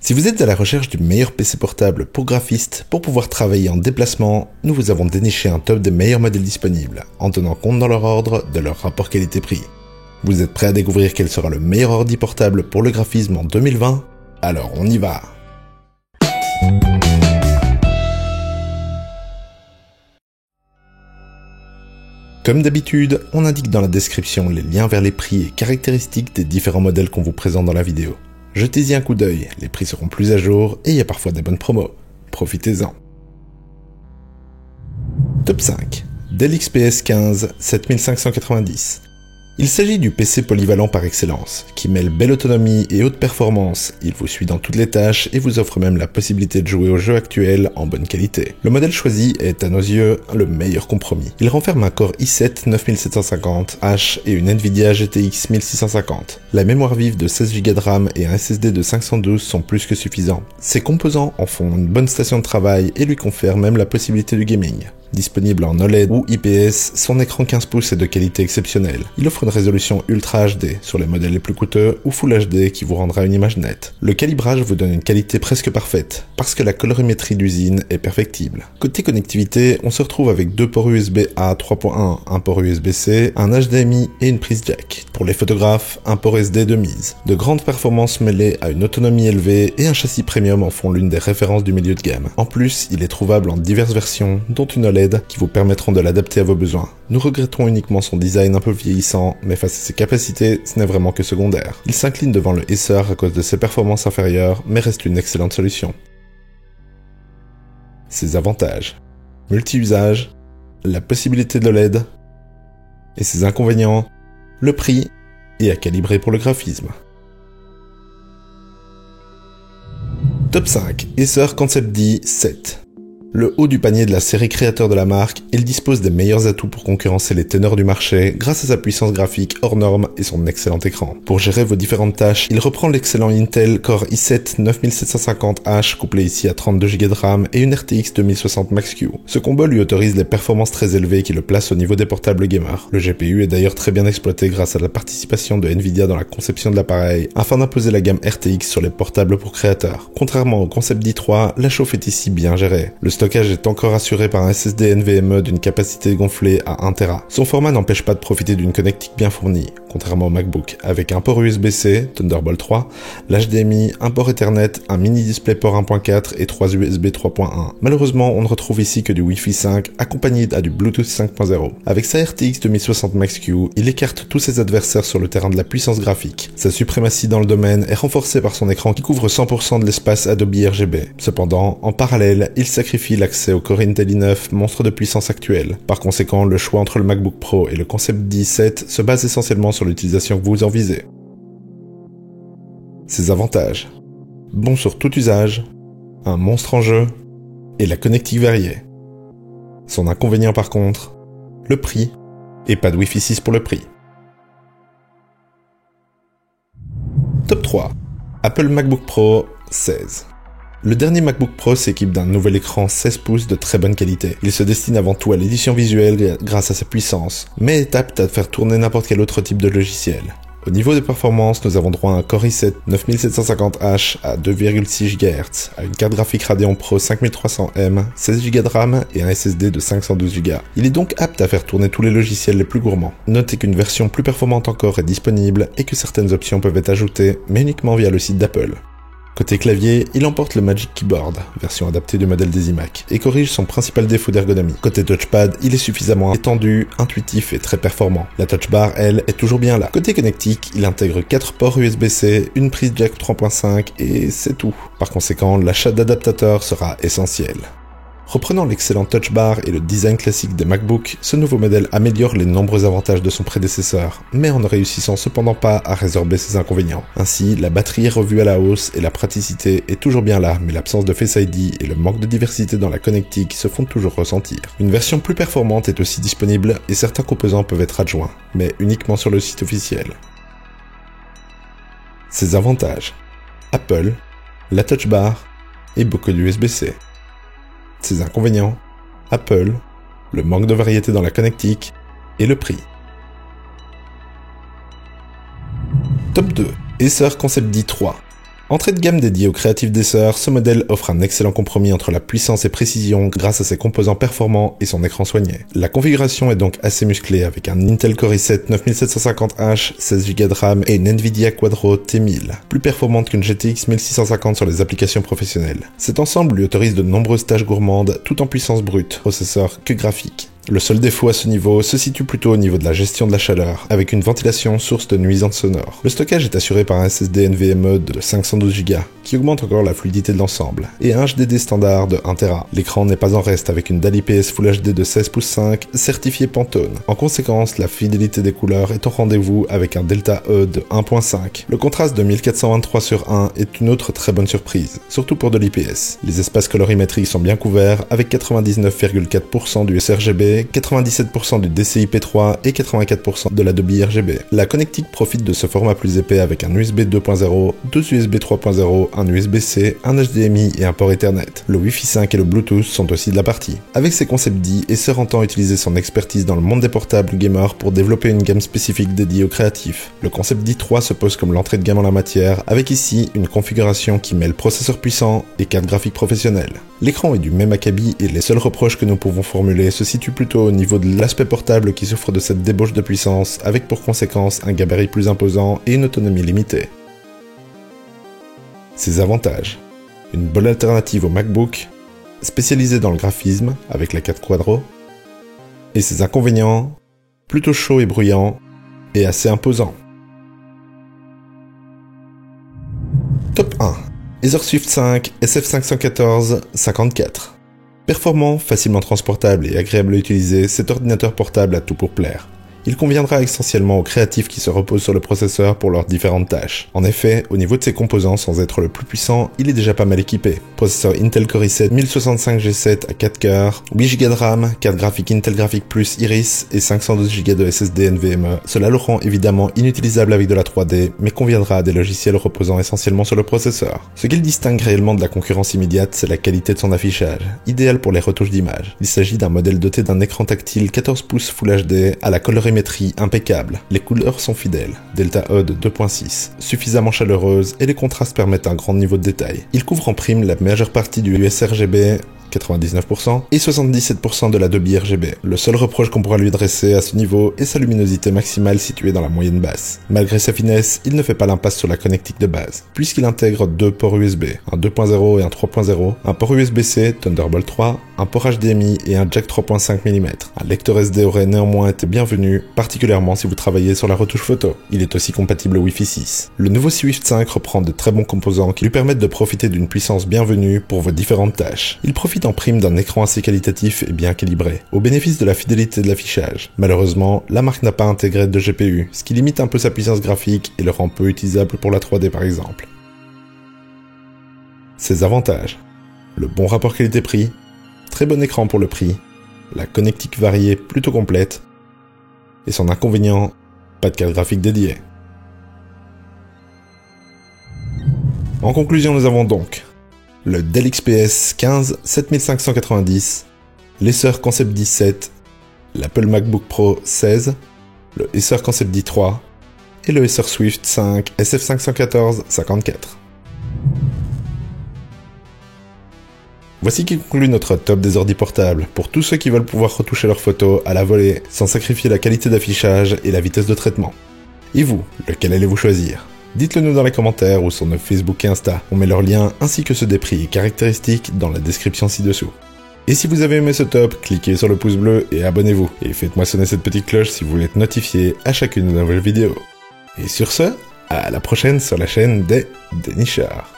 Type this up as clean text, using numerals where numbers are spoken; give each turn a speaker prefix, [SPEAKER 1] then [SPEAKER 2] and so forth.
[SPEAKER 1] Si vous êtes à la recherche du meilleur PC portable pour graphistes pour pouvoir travailler en déplacement, nous vous avons déniché un top des meilleurs modèles disponibles, en tenant compte dans leur ordre de leur rapport qualité-prix. Vous êtes prêts à découvrir quel sera le meilleur ordi portable pour le graphisme en 2020 ? Alors on y va! Comme d'habitude, on indique dans la description les liens vers les prix et caractéristiques des différents modèles qu'on vous présente dans la vidéo. Jetez-y un coup d'œil, les prix seront plus à jour et il y a parfois des bonnes promos. Profitez-en. Top 5. Dell XPS 15 7590. Il s'agit du PC polyvalent par excellence, qui mêle belle autonomie et haute performance. Il vous suit dans toutes les tâches et vous offre même la possibilité de jouer aux jeux actuels en bonne qualité. Le modèle choisi est à nos yeux le meilleur compromis. Il renferme un Core i7 9750H et une Nvidia GTX 1650. La mémoire vive de 16 Go de RAM et un SSD de 512 sont plus que suffisants. Ses composants en font une bonne station de travail et lui confèrent même la possibilité du gaming. Disponible en OLED ou IPS, son écran 15 pouces est de qualité exceptionnelle. Il offre une résolution Ultra HD sur les modèles les plus coûteux ou Full HD qui vous rendra une image nette. Le calibrage vous donne une qualité presque parfaite, parce que la colorimétrie d'usine est perfectible. Côté connectivité, on se retrouve avec deux ports USB-A 3.1, un port USB-C, un HDMI et une prise jack. Pour les photographes, un port SD de mise. De grandes performances mêlées à une autonomie élevée et un châssis premium en font l'une des références du milieu de gamme. En plus, il est trouvable en diverses versions, dont une OLED qui vous permettront de l'adapter à vos besoins. Nous regrettons uniquement son design un peu vieillissant, mais face à ses capacités, ce n'est vraiment que secondaire. Il s'incline devant le Acer à cause de ses performances inférieures, mais reste une excellente solution. Ses avantages: multi-usage, la possibilité de l'OLED, et ses inconvénients, le prix et à calibrer pour le graphisme. Top 5. Acer Concept D 7. Le haut du panier de la série créateur de la marque, il dispose des meilleurs atouts pour concurrencer les ténors du marché grâce à sa puissance graphique hors norme et son excellent écran. Pour gérer vos différentes tâches, il reprend l'excellent Intel Core i7 9750H couplé ici à 32 Go de RAM et une RTX 2060 Max-Q. Ce combo lui autorise des performances très élevées qui le placent au niveau des portables gamers. Le GPU est d'ailleurs très bien exploité grâce à la participation de Nvidia dans la conception de l'appareil afin d'imposer la gamme RTX sur les portables pour créateurs. Contrairement au Concept D3, la chauffe est ici bien gérée. Le stockage est encore assuré par un SSD NVMe d'une capacité gonflée à 1 Tera. Son format n'empêche pas de profiter d'une connectique bien fournie, contrairement au MacBook, avec un port USB-C, Thunderbolt 3, l'HDMI, un port Ethernet, un mini DisplayPort 1.4 et 3 USB 3.1. Malheureusement, on ne retrouve ici que du Wi-Fi 5 accompagné du Bluetooth 5.0. Avec sa RTX 2060 Max-Q, il écarte tous ses adversaires sur le terrain de la puissance graphique. Sa suprématie dans le domaine est renforcée par son écran qui couvre 100% de l'espace Adobe RGB. Cependant, en parallèle, il sacrifie l'accès au Core Intel i9, monstre de puissance actuel. Par conséquent, le choix entre le MacBook Pro et le Concept D7 se base essentiellement sur l'utilisation que vous en visez. Ses avantages: bon sur tout usage, un monstre en jeu, et la connectique variée. Son inconvénient par contre, le prix, et pas de Wi-Fi 6 pour le prix. Top 3. Apple MacBook Pro 16. Le dernier MacBook Pro s'équipe d'un nouvel écran 16 pouces de très bonne qualité. Il se destine avant tout à l'édition visuelle grâce à sa puissance, mais est apte à faire tourner n'importe quel autre type de logiciel. Au niveau des performances, nous avons droit à un Core i7 9750H à 2,6 GHz, à une carte graphique Radeon Pro 5300M, 16 Go de RAM et un SSD de 512 Go. Il est donc apte à faire tourner tous les logiciels les plus gourmands. Notez qu'une version plus performante encore est disponible et que certaines options peuvent être ajoutées, mais uniquement via le site d'Apple. Côté clavier, il emporte le Magic Keyboard, version adaptée du modèle des iMac, et corrige son principal défaut d'ergonomie. Côté touchpad, il est suffisamment étendu, intuitif et très performant. La touch bar, elle, est toujours bien là. Côté connectique, il intègre 4 ports USB-C, une prise jack 3.5 et c'est tout. Par conséquent, l'achat d'adaptateurs sera essentiel. Reprenant l'excellent Touch Bar et le design classique des MacBooks, ce nouveau modèle améliore les nombreux avantages de son prédécesseur, mais en ne réussissant cependant pas à résorber ses inconvénients. Ainsi, la batterie est revue à la hausse et la praticité est toujours bien là, mais l'absence de Face ID et le manque de diversité dans la connectique se font toujours ressentir. Une version plus performante est aussi disponible et certains composants peuvent être adjoints, mais uniquement sur le site officiel. Ses avantages: Apple, la Touch Bar et beaucoup d'USB-C. Ses inconvénients: Apple, le manque de variété dans la connectique et le prix. Top 2. Acer Concept D3. Entrée de gamme dédiée aux créatifs d'Acer, ce modèle offre un excellent compromis entre la puissance et précision grâce à ses composants performants et son écran soigné. La configuration est donc assez musclée avec un Intel Core i7 9750H, 16Go de RAM et une Nvidia Quadro T1000, plus performante qu'une GTX 1650 sur les applications professionnelles. Cet ensemble lui autorise de nombreuses tâches gourmandes tout en puissance brute, processeur que graphique. Le seul défaut à ce niveau se situe plutôt au niveau de la gestion de la chaleur, avec une ventilation source de nuisances sonores. Le stockage est assuré par un SSD NVMe de 512Go, qui augmente encore la fluidité de l'ensemble, et un HDD standard de 1TB. L'écran n'est pas en reste avec une dalle IPS Full HD de 16 pouces 5, certifiée Pantone. En conséquence, la fidélité des couleurs est au rendez-vous avec un Delta E de 1.5. Le contraste de 1423/1 est une autre très bonne surprise, surtout pour de l'IPS. Les espaces colorimétriques sont bien couverts, avec 99,4% du sRGB, 97% du DCI-P3 et 84% de la Dolby RGB. La connectique profite de ce format plus épais avec un USB 2.0, deux USB 3.0, un USB-C, un HDMI et un port Ethernet. Le Wi-Fi 5 et le Bluetooth sont aussi de la partie. Avec ses concepts dits, Acer entend utiliser son expertise dans le monde des portables gamers pour développer une gamme spécifique dédiée aux créatifs. Le concept dit 3 se pose comme l'entrée de gamme en la matière, avec ici une configuration qui mêle processeur puissant et carte graphique professionnelle. L'écran est du même acabit et les seuls reproches que nous pouvons formuler se situent plutôt au niveau de l'aspect portable qui souffre de cette débauche de puissance, avec pour conséquence un gabarit plus imposant et une autonomie limitée. Ses avantages: une bonne alternative au MacBook, spécialisé dans le graphisme avec la 4 Quadro, et ses inconvénients, plutôt chaud et bruyant, et assez imposant. Top 1. Acer Swift 5 SF514-54. Performant, facilement transportable et agréable à utiliser, cet ordinateur portable a tout pour plaire. Il conviendra essentiellement aux créatifs qui se reposent sur le processeur pour leurs différentes tâches. En effet, au niveau de ses composants, sans être le plus puissant, il est déjà pas mal équipé. Processeur Intel Core i7 1065G7 à 4 cœurs, 8Go de RAM, carte graphique Intel Graphics Plus Iris et 512Go de SSD NVMe. Cela le rend évidemment inutilisable avec de la 3D, mais conviendra à des logiciels reposant essentiellement sur le processeur. Ce qui le distingue réellement de la concurrence immédiate, c'est la qualité de son affichage, idéal pour les retouches d'image. Il s'agit d'un modèle doté d'un écran tactile 14 pouces Full HD à la colorimétrie impeccable. Les couleurs sont fidèles, Delta E de 2.6, suffisamment chaleureuse et les contrastes permettent un grand niveau de détail. Il couvre en prime la majeure partie du sRGB, 99%, et 77% de la Dolby RGB. Le seul reproche qu'on pourra lui dresser à ce niveau est sa luminosité maximale située dans la moyenne basse. Malgré sa finesse, il ne fait pas l'impasse sur la connectique de base, puisqu'il intègre deux ports USB, un 2.0 et un 3.0, un port USB-C Thunderbolt 3, un port HDMI et un jack 3.5 mm. Un lecteur SD aurait néanmoins été bienvenu, particulièrement si vous travaillez sur la retouche photo. Il est aussi compatible au Wi-Fi 6. Le nouveau Swift 5 reprend de très bons composants qui lui permettent de profiter d'une puissance bienvenue pour vos différentes tâches. Il profite en prime d'un écran assez qualitatif et bien calibré, au bénéfice de la fidélité de l'affichage. Malheureusement, la marque n'a pas intégré de GPU, ce qui limite un peu sa puissance graphique et le rend peu utilisable pour la 3D par exemple. Ses avantages: le bon rapport qualité-prix, très bon écran pour le prix, la connectique variée plutôt complète, et son inconvénient, pas de carte graphique dédiée. En conclusion, nous avons donc le Dell XPS 15 7590, l'Acer Concept 17, l'Apple MacBook Pro 16, le Acer Concept D3 et le Acer Swift 5 SF514-54. Voici qui conclut notre top des ordi portables, pour tous ceux qui veulent pouvoir retoucher leurs photos à la volée, sans sacrifier la qualité d'affichage et la vitesse de traitement. Et vous, lequel allez-vous choisir ? Dites-le nous dans les commentaires ou sur nos Facebook et Insta. On met leurs liens ainsi que ceux des prix et caractéristiques dans la description ci-dessous. Et si vous avez aimé ce top, cliquez sur le pouce bleu et abonnez-vous. Et faites-moi sonner cette petite cloche si vous voulez être notifié à chacune de nos nouvelles vidéos. Et sur ce, à la prochaine sur la chaîne des Dénicheurs.